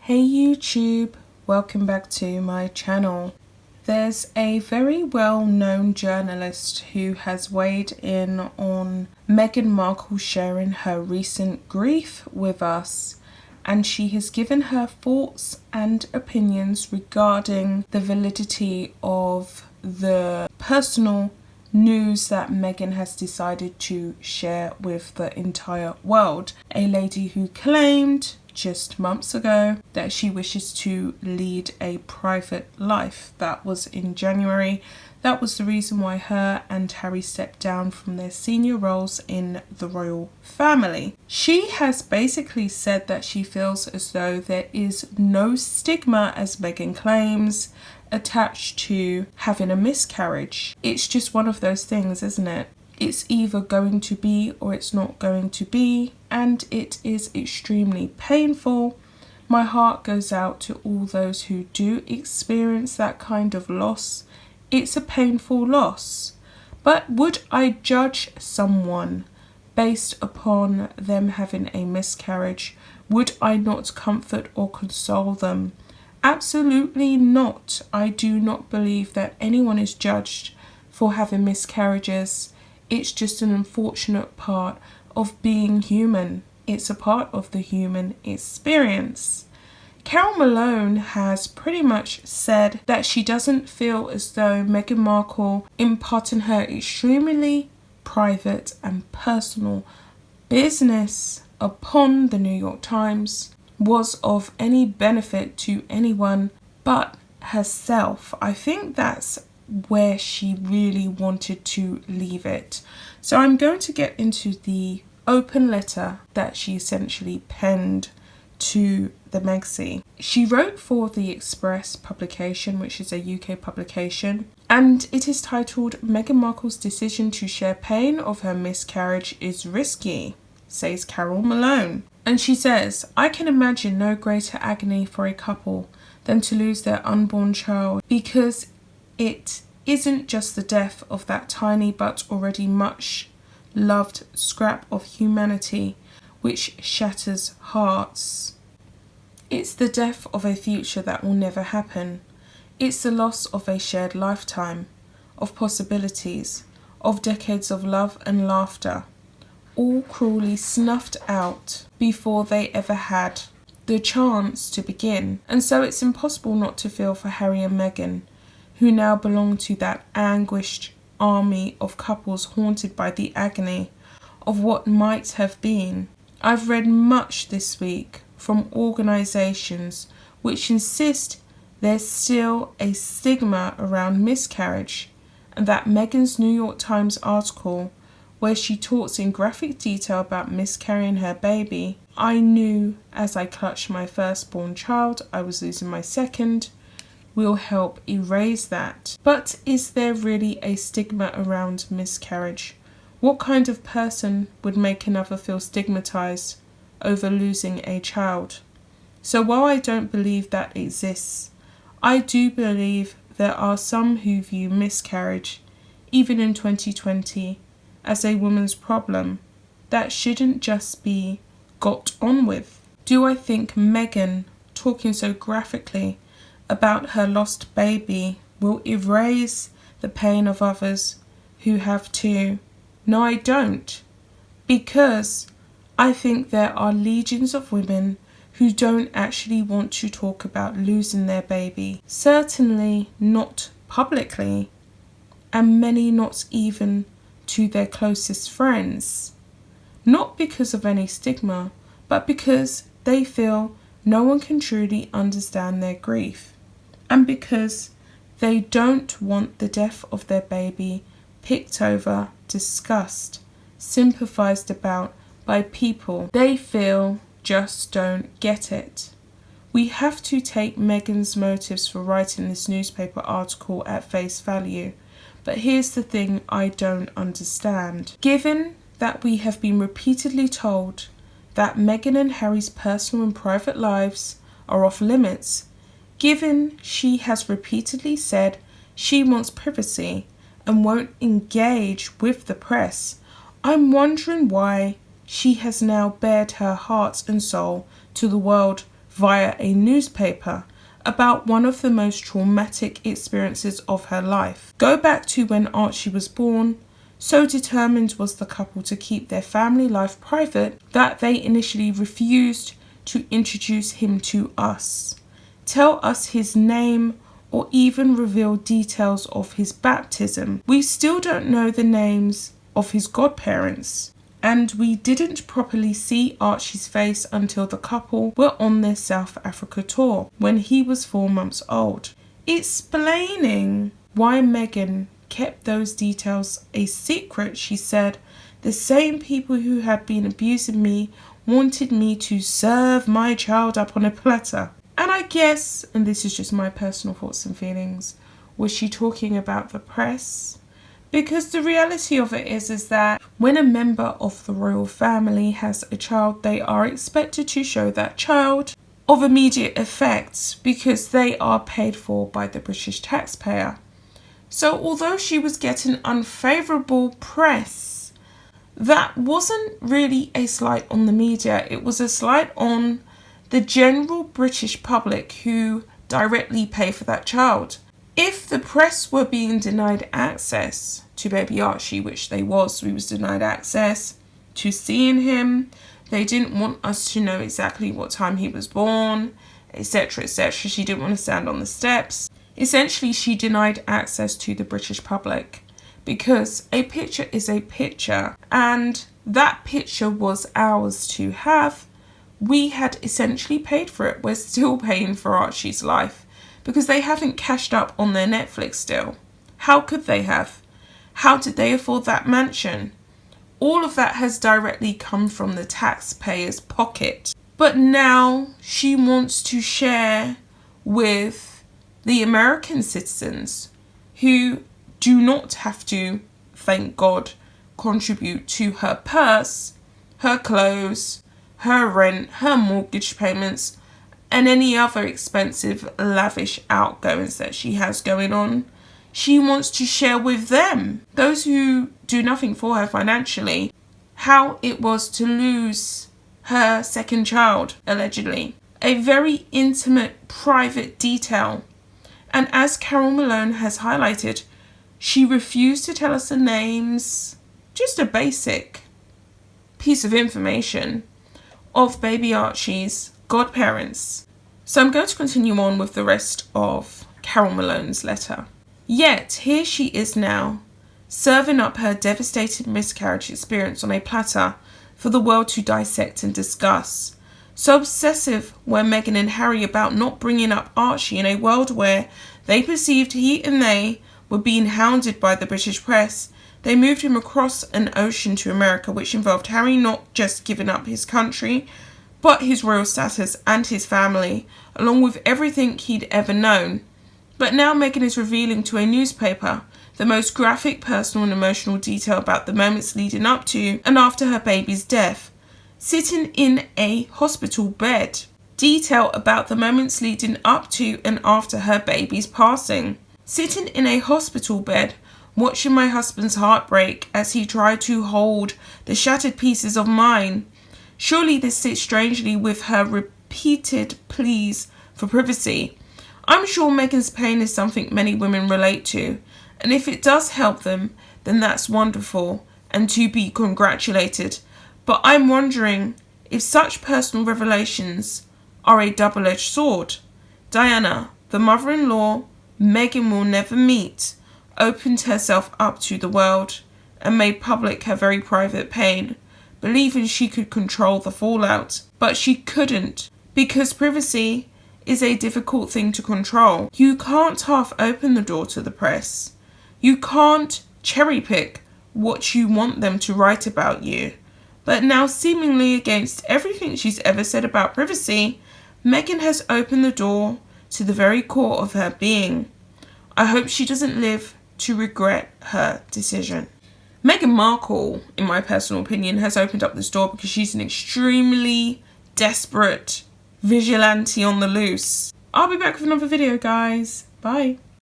Hey YouTube, welcome back to my channel. There's a very well-known journalist who has weighed in on Meghan Markle sharing her recent grief with us, and she has given her thoughts and opinions regarding the validity of the personal news that Meghan has decided to share with the entire world. A lady who claimed just months ago that she wishes to lead a private life. That was in January. That was the reason why her and Harry stepped down from their senior roles in the royal family. She has basically said that she feels as though there is no stigma, as Meghan claims, attached to having a miscarriage. It's just one of those things, isn't it? It's either going to be or it's not going to be, and it is extremely painful. My heart goes out to all those who do experience that kind of loss. It's a painful loss. But would I judge someone based upon them having a miscarriage? Would I not comfort or console them? Absolutely not. I do not believe that anyone is judged for having miscarriages. It's just an unfortunate part of being human. It's a part of the human experience. Malone has pretty much said that she doesn't feel as though Meghan Markle imparting her extremely private and personal business upon the New York Times was of any benefit to anyone but herself. I think that's where she really wanted to leave it. So I'm going to get into the open letter that she essentially penned to the Meghans. She wrote for the Express publication, which is a UK publication, and it is titled "Meghan Markle's decision to share pain of her miscarriage is risky," says Malone. And she says, "I can imagine no greater agony for a couple than to lose their unborn child, because it isn't just the death of that tiny but already much loved scrap of humanity which shatters hearts. It's the death of a future that will never happen. It's the loss of a shared lifetime, of possibilities, of decades of love and laughter, all cruelly snuffed out before they ever had the chance to begin. And so it's impossible not to feel for Harry and Meghan, who now belong to that anguished army of couples haunted by the agony of what might have been. I've read much this week from organisations which insist there's still a stigma around miscarriage, and that Meghan's New York Times article, where she talks in graphic detail about miscarrying her baby, I knew as I clutched my firstborn child I was losing my second, will help erase that. But is there really a stigma around miscarriage? What kind of person would make another feel stigmatized over losing a child? So while I don't believe that exists, I do believe there are some who view miscarriage, even in 2020, as a woman's problem that shouldn't just be got on with. Do I think Meghan talking so graphically about her lost baby will erase the pain of others who have too? No, I don't, because I think there are legions of women who don't actually want to talk about losing their baby, certainly not publicly, and many not even to their closest friends, not because of any stigma, but because they feel no one can truly understand their grief, and because they don't want the death of their baby picked over, discussed, sympathised about by people they feel just don't get it. We have to take Meghan's motives for writing this newspaper article at face value, but here's the thing I don't understand. Given that we have been repeatedly told that Meghan and Harry's personal and private lives are off limits, given she has repeatedly said she wants privacy and won't engage with the press, I'm wondering why she has now bared her heart and soul to the world via a newspaper about one of the most traumatic experiences of her life. Go back to when Archie was born. So determined was the couple to keep their family life private that they initially refused to introduce him to us, tell us his name, or even reveal details of his baptism. We still don't know the names of his godparents, and we didn't properly see Archie's face until the couple were on their South Africa tour when he was 4 months old. Explaining why Meghan kept those details a secret, she said, "The same people who had been abusing me wanted me to serve my child up on a platter." And I guess, and this is just my personal thoughts and feelings, was she talking about the press? Because the reality of it is that when a member of the royal family has a child, they are expected to show that child of immediate effect because they are paid for by the British taxpayer. So although she was getting unfavourable press, that wasn't really a slight on the media. It was a slight on the general British public who directly pay for that child. If the press were being denied access to baby Archie, which we was denied access to seeing him. They didn't want us to know exactly what time he was born, etc., etc. She didn't want to stand on the steps. Essentially, she denied access to the British public because a picture is a picture, and that picture was ours to have. We had essentially paid for it. We're still paying for Archie's life because they haven't cashed up on their Netflix still. How could they have? How did they afford that mansion? All of that has directly come from the taxpayer's pocket. But now she wants to share with the American citizens who do not have to, thank God, contribute to her purse, her clothes, her rent, her mortgage payments, and any other expensive, lavish outgoings that she has going on. She wants to share with them, those who do nothing for her financially, how it was to lose her second child, allegedly. A very intimate, private detail. And as Carol Malone has highlighted, she refused to tell us the names, just a basic piece of information, of baby Archie's godparents. So I'm going to continue on with the rest of Carol Malone's letter. Yet here she is now, serving up her devastating miscarriage experience on a platter for the world to dissect and discuss. So obsessive were Meghan and Harry about not bringing up Archie in a world where they perceived he and they were being hounded by the British press. They moved him across an ocean to America, which involved Harry not just giving up his country, but his royal status and his family, along with everything he'd ever known. But now Meghan is revealing to a newspaper the most graphic, personal and emotional detail about the moments leading up to and after her baby's death. Sitting in a hospital bed. Detail about the moments leading up to and after her baby's passing. Sitting in a hospital bed, watching my husband's heart break as he tried to hold the shattered pieces of mine. Surely this sits strangely with her repeated pleas for privacy. I'm sure Meghan's pain is something many women relate to, and if it does help them, then that's wonderful and to be congratulated. But I'm wondering if such personal revelations are a double-edged sword. Diana, the mother-in-law Meghan will never meet, opened herself up to the world and made public her very private pain, believing she could control the fallout. But she couldn't, because privacy is a difficult thing to control. You can't half open the door to the press. You can't cherry pick what you want them to write about you. But now, seemingly against everything she's ever said about privacy, Meghan has opened the door to the very core of her being. I hope she doesn't live to regret her decision. Meghan Markle, in my personal opinion, has opened up this door because she's an extremely desperate vigilante on the loose. I'll be back with another video, guys. Bye.